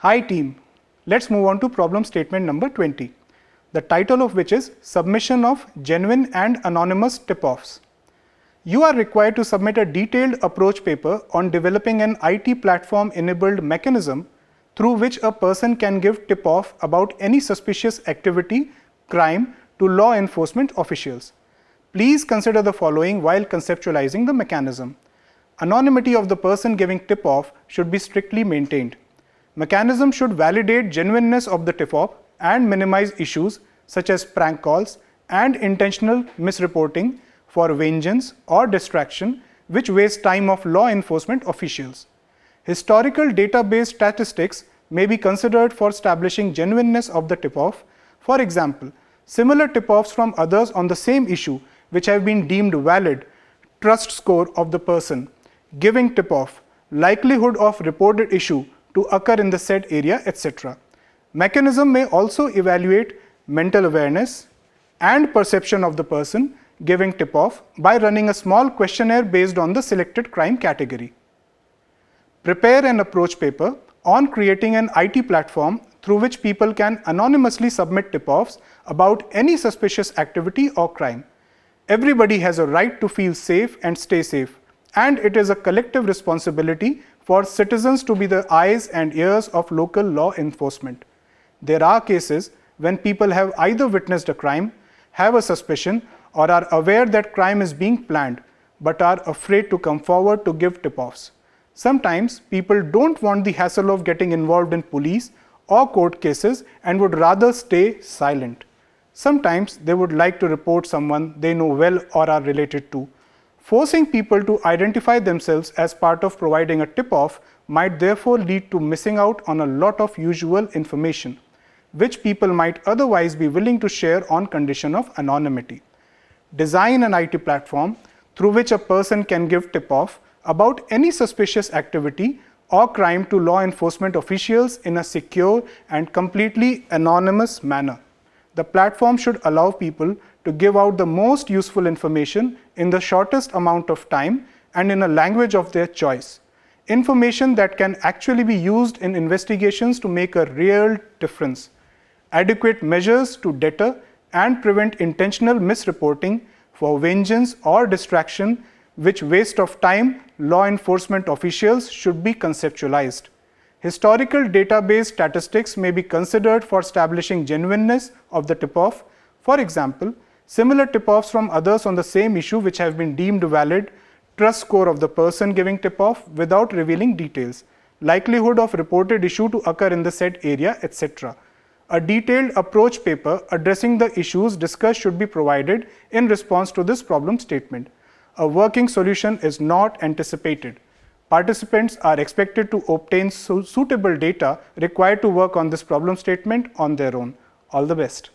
Hi team, let's move on to problem statement number 20, the title of which is Submission of Genuine and Anonymous Tip-offs. You are required to submit a detailed approach paper on developing an IT platform-enabled mechanism through which a person can give tip-off about any suspicious activity, crime to law enforcement officials. Please consider the following while conceptualizing the mechanism. Anonymity of the person giving tip-off should be strictly maintained. Mechanism should validate genuineness of the tip-off and minimize issues such as prank calls and intentional misreporting for vengeance or distraction which waste time of law enforcement officials. Historical database statistics may be considered for establishing genuineness of the tip-off. For example, similar tip-offs from others on the same issue which have been deemed valid, trust score of the person giving tip-off, likelihood of reported issue to occur in the said area, etc. Mechanism may also evaluate mental awareness and perception of the person giving tip-off by running a small questionnaire based on the selected crime category. Prepare an approach paper on creating an IT platform through which people can anonymously submit tip-offs about any suspicious activity or crime. Everybody has a right to feel safe and stay safe, and it is a collective responsibility for citizens to be the eyes and ears of local law enforcement. There are cases when people have either witnessed a crime, have a suspicion, or are aware that crime is being planned, but are afraid to come forward to give tip-offs. Sometimes people don't want the hassle of getting involved in police or court cases and would rather stay silent. Sometimes they would like to report someone they know well or are related to. Forcing people to identify themselves as part of providing a tip-off might therefore lead to missing out on a lot of useful information, which people might otherwise be willing to share on condition of anonymity. Design an IT platform through which a person can give tip-off about any suspicious activity or crime to law enforcement officials in a secure and completely anonymous manner. The platform should allow people to give out the most useful information in the shortest amount of time and in a language of their choice. Information that can actually be used in investigations to make a real difference. Adequate measures to deter and prevent intentional misreporting for vengeance or distraction which waste of time law enforcement officials should be conceptualized. Historical database statistics may be considered for establishing genuineness of the tip-off. For example, similar tip-offs from others on the same issue which have been deemed valid, trust score of the person giving tip-off without revealing details, likelihood of reported issue to occur in the said area, etc. A detailed approach paper addressing the issues discussed should be provided in response to this problem statement. A working solution is not anticipated. Participants are expected to obtain suitable data required to work on this problem statement on their own. All the best.